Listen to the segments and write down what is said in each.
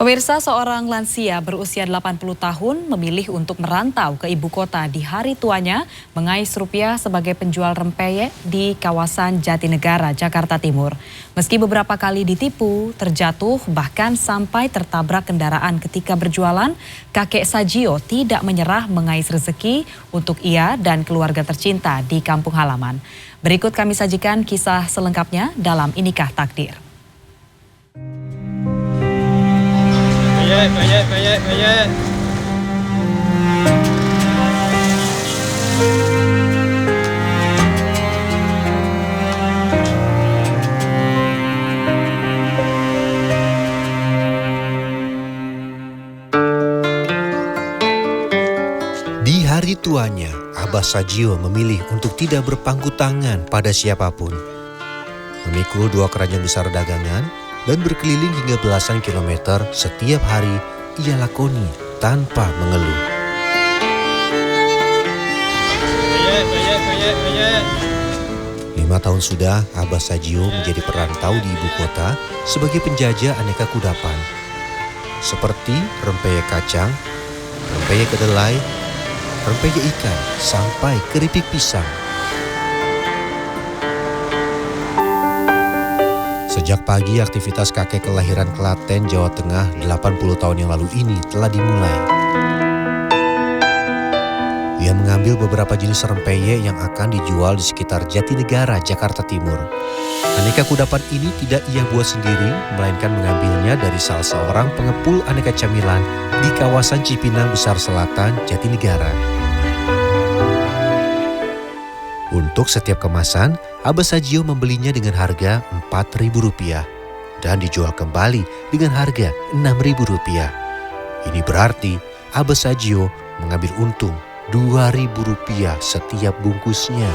Pemirsa, seorang lansia berusia 80 tahun memilih untuk merantau ke ibu kota di hari tuanya mengais rupiah sebagai penjual rempeyek di kawasan Jatinegara, Jakarta Timur. Meski beberapa kali ditipu, terjatuh, bahkan sampai tertabrak kendaraan ketika berjualan, kakek Sajio tidak menyerah mengais rezeki untuk ia dan keluarga tercinta di kampung halaman. Berikut kami sajikan kisah selengkapnya dalam Inikah Takdir. Bayar. Di hari tuanya, Abah Sajio memilih untuk tidak berpangku tangan pada siapapun. Memikul 2 keranjang besar dagangan dan berkeliling hingga belasan kilometer setiap hari ia lakoni tanpa mengeluh. Bayar. 5 tahun sudah Abah Sajio menjadi perantau di ibu kota sebagai penjajah aneka kudapan. Seperti rempeyek kacang, rempeyek kedelai, rempeyek ikan, sampai keripik pisang. Sejak pagi, aktivitas kakek kelahiran Klaten, Jawa Tengah 80 tahun yang lalu ini telah dimulai. Ia mengambil beberapa jenis rempeyek yang akan dijual di sekitar Jatinegara, Jakarta Timur. Aneka kudapan ini tidak ia buat sendiri, melainkan mengambilnya dari salah seorang pengepul aneka camilan di kawasan Cipinang Besar Selatan, Jatinegara. Untuk setiap kemasan, Abah Sajio membelinya dengan harga Rp4.000 dan dijual kembali dengan harga Rp6.000. Ini berarti Abah Sajio mengambil untung Rp2.000 setiap bungkusnya.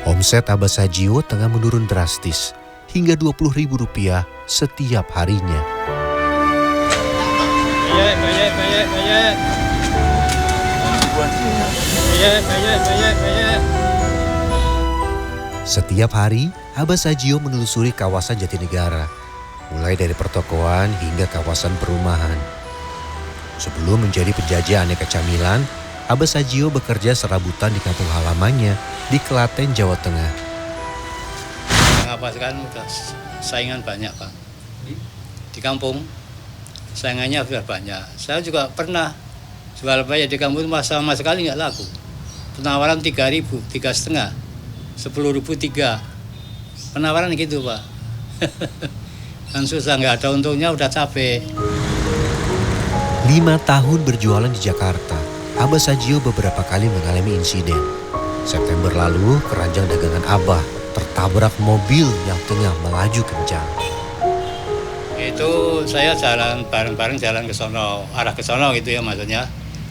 Omset Abah Sajio tengah menurun drastis hingga Rp20.000 setiap harinya. Bayar. Setiap hari, Abah Sajio menelusuri kawasan Jatinegara, mulai dari pertokoan hingga kawasan perumahan. Sebelum menjadi penjajah aneka camilan, Abah Sajio bekerja serabutan di kampung halamannya di Klaten, Jawa Tengah. Apa sekarang udah saingan banyak, Pak. Di kampung saingannya sudah banyak. Saya juga pernah jual rempeyek di kampung sama sekali nggak laku. Penawaran 3.000, 3,5, 10.000 3. Penawaran gitu, Pak. Kan susah, nggak ada untungnya, udah capek. 5 tahun berjualan di Jakarta, Abah Sajio beberapa kali mengalami insiden. September lalu, keranjang dagangan Abah tertabrak mobil yang tengah melaju kencang. Itu saya jalan bareng-bareng jalan ke sono, arah ke sono gitu ya maksudnya.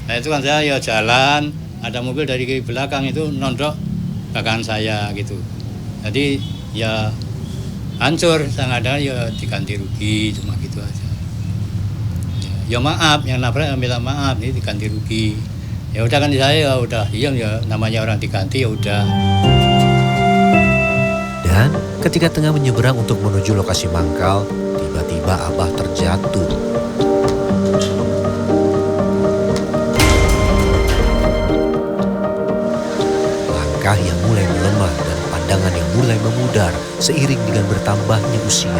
Nah itu kan saya ya jalan, ada mobil dari belakang itu nondok belakang saya gitu. Jadi ya hancur, saya ada ya diganti rugi, cuma gitu aja. Ya maaf, yang nabrak minta maaf, ini diganti rugi. Ya udah kan saya ya udah diam ya, namanya orang diganti ya udah. Dan ketika tengah menyeberang untuk menuju lokasi mangkal, tiba-tiba Abah terjatuh. Langkah yang mulai melemah dan pandangan yang mulai memudar seiring dengan bertambahnya usia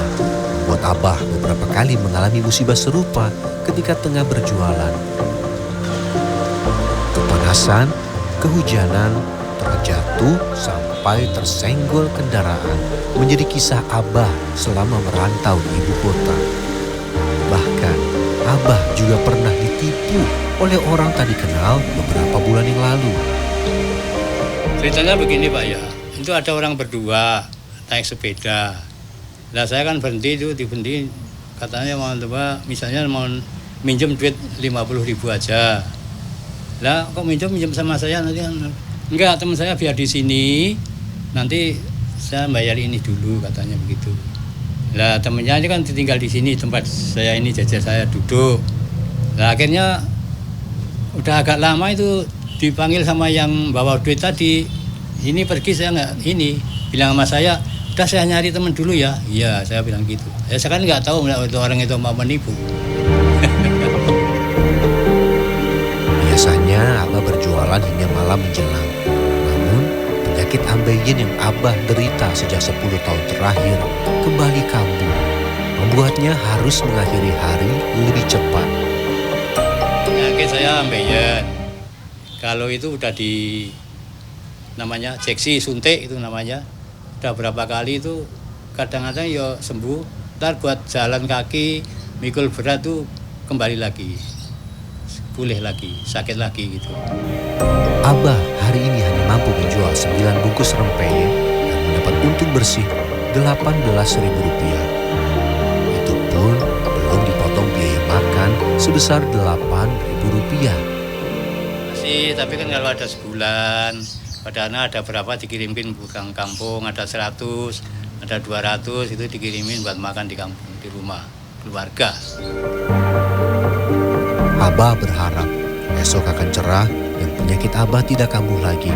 membuat Abah beberapa kali mengalami musibah serupa ketika tengah berjualan. Kepanasan, kehujanan, terjatuh sampai tersenggol kendaraan menjadi kisah Abah selama merantau di ibu kota. Bahkan Abah juga pernah ditipu oleh orang tak dikenal beberapa bulan yang lalu. Ceritanya begini Pak ya, itu ada orang berdua naik sepeda. Nah saya kan berhenti itu, katanya mau coba, misalnya mau minjem duit 50.000 aja. Lah kok minjem sama saya nanti kan, enggak teman saya biar di sini, nanti saya bayar ini dulu katanya begitu. Lah temennya ini kan tinggal di sini tempat saya ini jajan saya duduk. Lah akhirnya udah agak lama itu dipanggil sama yang bawa duit tadi. Ini pergi saya nggak ini bilang sama saya Udah saya nyari teman dulu ya. Iya, saya bilang gitu. Ya saya kan nggak tahu itu orang itu mau menipu. Biasanya Abah berjualan hingga malam menjelang. Namun, penyakit ambeien yang Abah derita sejak 10 tahun terakhir kembali kambuh, membuatnya harus mengakhiri hari lebih cepat. Penyakit saya ambeien. Kalau itu udah namanya injeksi suntik itu namanya. Udah berapa kali itu kadang-kadang ya sembuh. Ntar buat jalan kaki, mikul berat tuh kembali lagi. Pulih lagi, sakit lagi gitu. Abah hari ini hanya mampu menjual 9 bungkus rempeyek dan mendapat untung bersih Rp18.000. Itu pun belum dipotong biaya makan sebesar Rp8.000. Masih, tapi kan kalau ada sebulan, padahal ada berapa dikirimin bukan kampung, ada 100, ada 200 itu dikirimin buat makan di kampung, di rumah keluarga. Abah berharap esok akan cerah dan penyakit Abah tidak kambuh lagi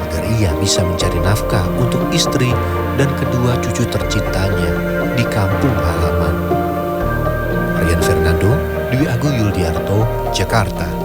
agar ia bisa mencari nafkah untuk istri dan kedua cucu tercintanya di kampung halaman. Aryan Fernando, Dwi Agung Yuldiarto, Jakarta.